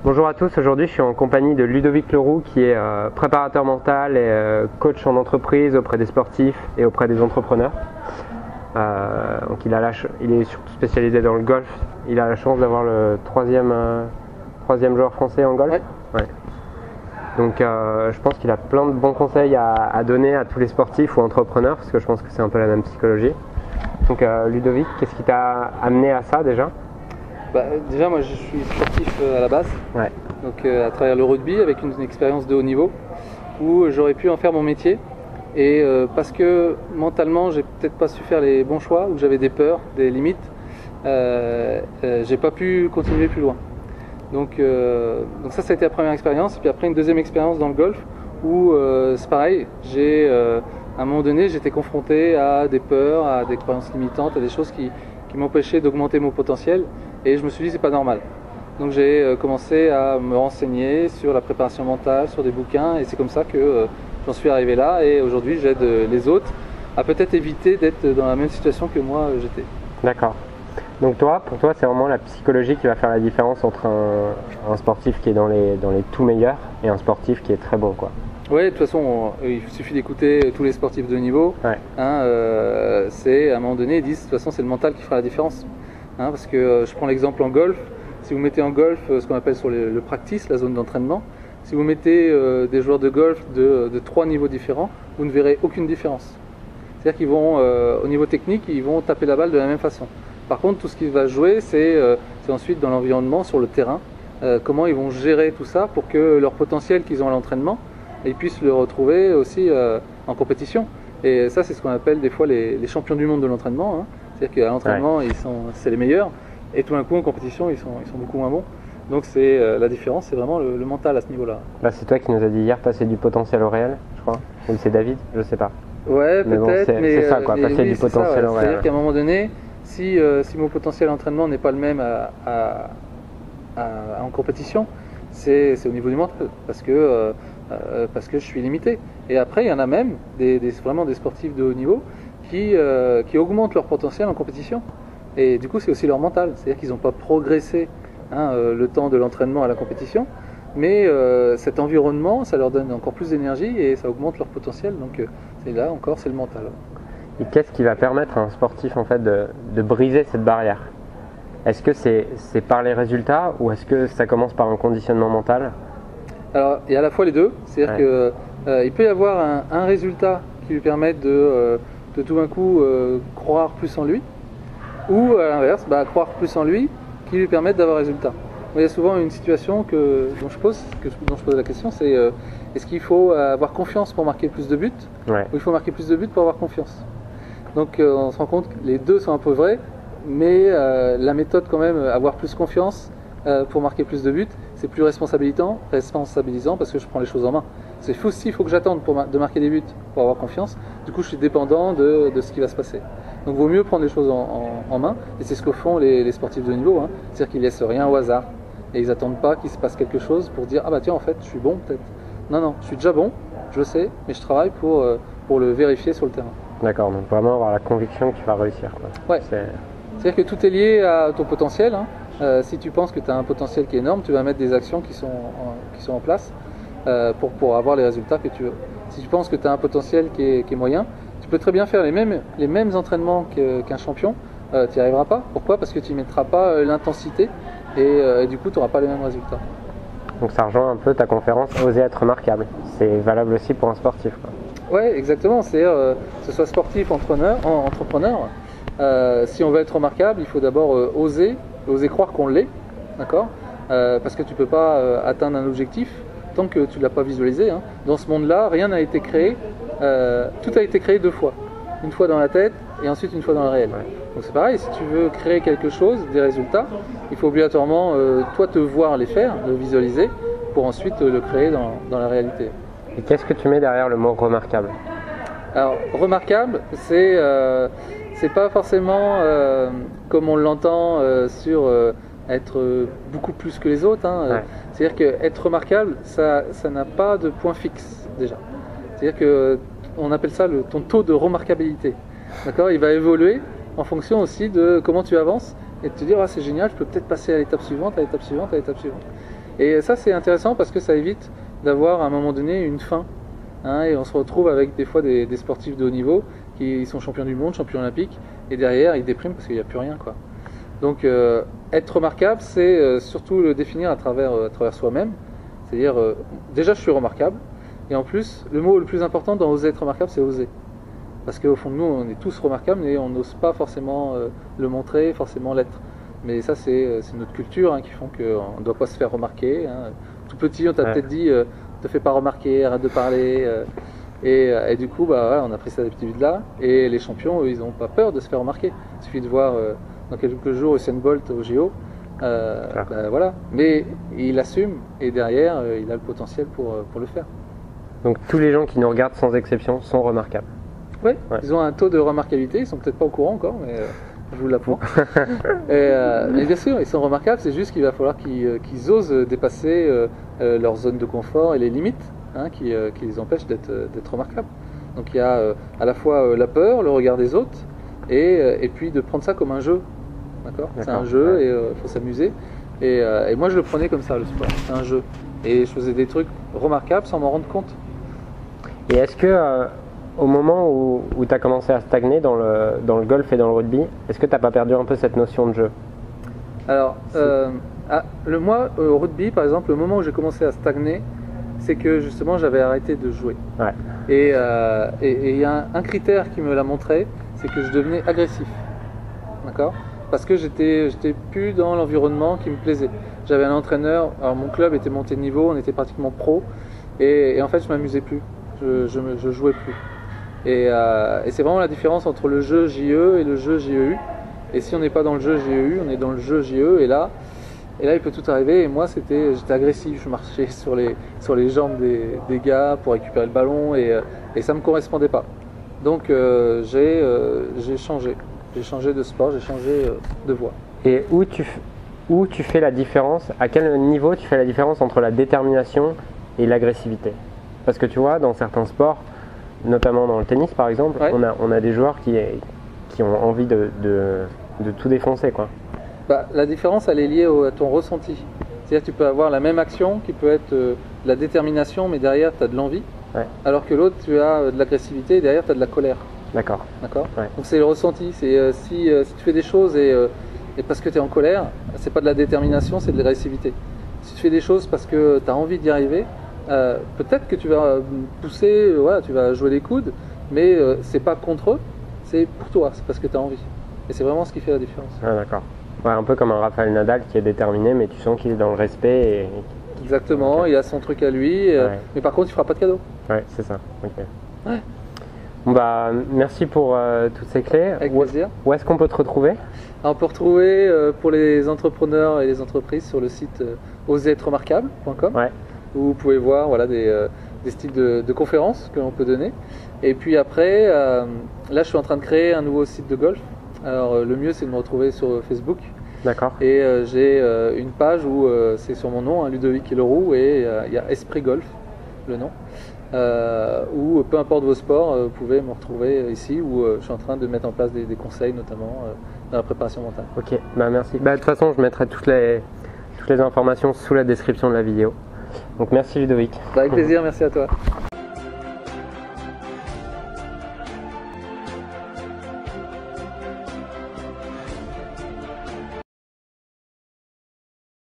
Bonjour à tous, aujourd'hui je suis en compagnie de Ludovic Leroux qui est préparateur mental et coach en entreprise auprès des sportifs et auprès des entrepreneurs. Donc il est surtout spécialisé dans le golf. Il a la chance d'avoir le troisième joueur français en golf. Ouais. Donc je pense qu'il a plein de bons conseils à donner à tous les sportifs ou entrepreneurs parce que je pense que c'est un peu la même psychologie. Donc Ludovic, qu'est-ce qui t'a amené à ça déjà ? Déjà, moi je suis sportif à la base, donc à travers le rugby avec une expérience de haut niveau où j'aurais pu en faire mon métier et parce que mentalement j'ai peut-être pas su faire les bons choix, où j'avais des peurs, des limites, j'ai pas pu continuer plus loin. Donc ça a été la première expérience, et puis après une deuxième expérience dans le golf où c'est pareil, à un moment donné j'étais confronté à des peurs, à des croyances limitantes, à des choses qui m'empêchaient d'augmenter mon potentiel. Et je me suis dit c'est pas normal. Donc j'ai commencé à me renseigner sur la préparation mentale, sur des bouquins, et c'est comme ça que j'en suis arrivé là. Et aujourd'hui j'aide les autres à peut-être éviter d'être dans la même situation que moi j'étais. D'accord. Donc pour toi c'est vraiment la psychologie qui va faire la différence entre un sportif qui est dans les tout meilleurs et un sportif qui est très bon, quoi. Oui, de toute façon il suffit d'écouter tous les sportifs de niveau. C'est à un moment donné ils disent de toute façon c'est le mental qui fera la différence. Parce que je prends l'exemple en golf, si vous mettez en golf ce qu'on appelle sur le practice, la zone d'entraînement, si vous mettez des joueurs de golf de 3 niveaux différents, vous ne verrez aucune différence. C'est-à-dire qu'ils vont, au niveau technique, ils vont taper la balle de la même façon. Par contre, tout ce qui va jouer, c'est ensuite dans l'environnement, sur le terrain, comment ils vont gérer tout ça pour que leur potentiel qu'ils ont à l'entraînement, ils puissent le retrouver aussi en compétition. Et ça, c'est ce qu'on appelle des fois les champions du monde de l'entraînement. C'est-à-dire qu'à l'entraînement, c'est les meilleurs, et tout d'un coup en compétition, ils sont beaucoup moins bons. Donc la différence, c'est vraiment le mental à ce niveau-là. C'est toi qui nous as dit hier passer du potentiel au réel, je crois. Ou c'est David, je sais pas. Ouais, peut-être, mais c'est ça, quoi, passer oui, du potentiel au réel. C'est-à-dire qu'à un moment donné, si mon potentiel d'entraînement n'est pas le même en compétition, c'est au niveau du mental, parce que je suis limité. Et après, il y en a même vraiment des sportifs de haut niveau qui augmentent leur potentiel en compétition. Et du coup, c'est aussi leur mental. C'est-à-dire qu'ils n'ont pas progressé le temps de l'entraînement à la compétition, mais cet environnement, ça leur donne encore plus d'énergie et ça augmente leur potentiel. Donc c'est là encore, c'est le mental. Et qu'est-ce qui va permettre à un sportif en fait de briser cette barrière ? Est-ce que c'est par les résultats ou est-ce que ça commence par un conditionnement mental ? Alors, il y a à la fois les deux. C'est-à-dire qu'il peut y avoir un résultat qui lui permette de tout d'un coup croire plus en lui, ou à l'inverse, croire plus en lui qui lui permette d'avoir un résultat. Il y a souvent une situation dont je pose la question, c'est est-ce qu'il faut avoir confiance pour marquer plus de buts, ou il faut marquer plus de buts pour avoir confiance. Donc on se rend compte que les deux sont un peu vrais, mais la méthode quand même, avoir plus confiance pour marquer plus de buts, c'est plus responsabilisant parce que je prends les choses en main. C'est fou, s'il faut que j'attende de marquer des buts pour avoir confiance, du coup je suis dépendant de ce qui va se passer. Donc il vaut mieux prendre les choses en main, et c'est ce que font les sportifs de haut niveau, c'est-à-dire qu'ils laissent rien au hasard, et ils n'attendent pas qu'il se passe quelque chose pour dire « Ah bah tiens, en fait, je suis bon peut-être ». Non, je suis déjà bon, je le sais, mais je travaille pour le vérifier sur le terrain. D'accord, donc vraiment avoir la conviction que tu vas réussir, quoi. Ouais. C'est-à-dire que tout est lié à ton potentiel. Si tu penses que tu as un potentiel qui est énorme, tu vas mettre des actions qui sont en place pour avoir les résultats que tu veux. Si tu penses que tu as un potentiel qui est moyen, tu peux très bien faire les mêmes entraînements qu'un champion, tu n'y arriveras pas. Pourquoi ? Parce que tu ne mettras pas l'intensité et du coup tu n'auras pas les mêmes résultats. Donc ça rejoint un peu ta conférence « Oser être remarquable ». C'est valable aussi pour un sportif, quoi. Oui, exactement. C'est-à-dire que ce soit sportif, entrepreneur. Si on veut être remarquable, il faut d'abord oser croire qu'on l'est, d'accord ? Parce que tu ne peux pas atteindre un objectif tant que tu ne l'as pas visualisé. Dans ce monde-là, rien n'a été créé, tout a été créé 2 fois. Une fois dans la tête et ensuite une fois dans le réel. Donc c'est pareil, si tu veux créer quelque chose, des résultats, il faut obligatoirement toi te voir les faire, le visualiser, pour ensuite le créer dans la réalité. Et qu'est-ce que tu mets derrière le mot remarquable ? Alors, remarquable, c'est pas forcément comme on l'entend sur être beaucoup plus que les autres. C'est-à-dire qu'être remarquable, ça n'a pas de point fixe déjà. C'est-à-dire qu'on appelle ça ton taux de remarquabilité. D'accord ? Il va évoluer en fonction aussi de comment tu avances et de te dire c'est génial, je peux peut-être passer à l'étape suivante, à l'étape suivante, à l'étape suivante. Et ça c'est intéressant parce que ça évite d'avoir à un moment donné une fin. Hein, et on se retrouve avec des fois des sportifs de haut niveau qui sont champions du monde, champions olympiques, et derrière ils dépriment parce qu'il n'y a plus rien, quoi. Donc être remarquable, c'est surtout le définir à travers soi-même. C'est-à-dire, déjà je suis remarquable, et en plus, le mot le plus important dans oser être remarquable, c'est oser. Parce qu'au fond de nous, on est tous remarquables, mais on n'ose pas forcément le montrer, forcément l'être. Mais ça, c'est notre culture hein, qui font qu'on ne doit pas se faire remarquer. Hein. Tout petit, on t'a peut-être dit, te fais pas remarquer, arrête de parler. Et du coup, bah, on a pris cette habitude-là. Et les champions, eux, ils n'ont pas peur de se faire remarquer. Il suffit de voir dans quelques jours Usain Bolt au JO. Bah, voilà. Mais il assume, et derrière, il a le potentiel pour le faire. Donc tous les gens qui nous regardent sans exception sont remarquables. Oui, ils ont un taux de remarquabilité, ils sont peut-être pas au courant encore, mais je vous l'apprends. Mais bien sûr, ils sont remarquables, c'est juste qu'il va falloir qu'ils osent dépasser leur zone de confort et les limites hein, qui les empêchent d'être remarquables. Donc il y a à la fois la peur, le regard des autres, et puis de prendre ça comme un jeu. D'accord. C'est un jeu et il faut s'amuser. Et moi je le prenais comme ça, le sport, c'est un jeu. Et je faisais des trucs remarquables sans m'en rendre compte. Et est-ce que au moment où tu as commencé à stagner dans le golf et dans le rugby, est-ce que tu n'as pas perdu un peu cette notion de jeu? Alors, moi, au rugby, par exemple, le moment où j'ai commencé à stagner, c'est que justement j'avais arrêté de jouer. Ouais. Et il y a un critère qui me l'a montré, c'est que je devenais agressif. D'accord? Parce que j'étais plus dans l'environnement qui me plaisait. J'avais un entraîneur, alors mon club était monté de niveau, on était pratiquement pro, et en fait je m'amusais plus, je jouais plus. Et c'est vraiment la différence entre le jeu JE et le jeu JEU. Et si on n'est pas dans le jeu JEU, on est dans le jeu JE, et là il peut tout arriver. Et moi j'étais agressif, je marchais sur les jambes des gars pour récupérer le ballon, et ça ne me correspondait pas. Donc j'ai changé. J'ai changé de sport, j'ai changé de voie. Et où tu fais la différence, à quel niveau tu fais la différence entre la détermination et l'agressivité? Parce que tu vois, dans certains sports, notamment dans le tennis par exemple, ouais. on a des joueurs qui ont envie de tout défoncer, quoi. Bah, la différence, elle est liée à ton ressenti. C'est-à-dire que tu peux avoir la même action qui peut être de la détermination, mais derrière tu as de l'envie. Ouais. Alors que l'autre, tu as de l'agressivité et derrière tu as de la colère. D'accord. Ouais. Donc c'est le ressenti. C'est si tu fais des choses et parce que tu es en colère, c'est pas de la détermination, c'est de l'agressivité. Si tu fais des choses parce que tu as envie d'y arriver, peut-être que tu vas pousser, voilà, tu vas jouer les coudes, mais c'est pas contre eux, c'est pour toi, c'est parce que tu as envie. Et c'est vraiment ce qui fait la différence. Ah, d'accord. Ouais, un peu comme un Rafael Nadal qui est déterminé, mais tu sens qu'il est dans le respect. Exactement, okay. Il a son truc à lui, mais par contre il fera pas de cadeau. Ouais, c'est ça. Okay. Ouais. Bon bah, merci pour toutes ces clés. Avec plaisir. Où est-ce qu'on peut te retrouver? Alors, on peut retrouver pour les entrepreneurs et les entreprises sur le site oseretremarquable.com, ouais. Où vous pouvez voir voilà, des styles de conférences que l'on peut donner. Et puis après, là je suis en train de créer un nouveau site de golf. Alors le mieux c'est de me retrouver sur Facebook. D'accord. Et j'ai une page où c'est sur mon nom, hein, Ludovic Leroux, et il y a Esprit Golf, le nom. Ou peu importe vos sports, vous pouvez me retrouver ici où je suis en train de mettre en place des conseils, notamment dans la préparation mentale. Ok, bah merci. Bah, de toute façon, je mettrai toutes les informations sous la description de la vidéo. Donc merci Ludovic. Bah, avec plaisir, merci à toi.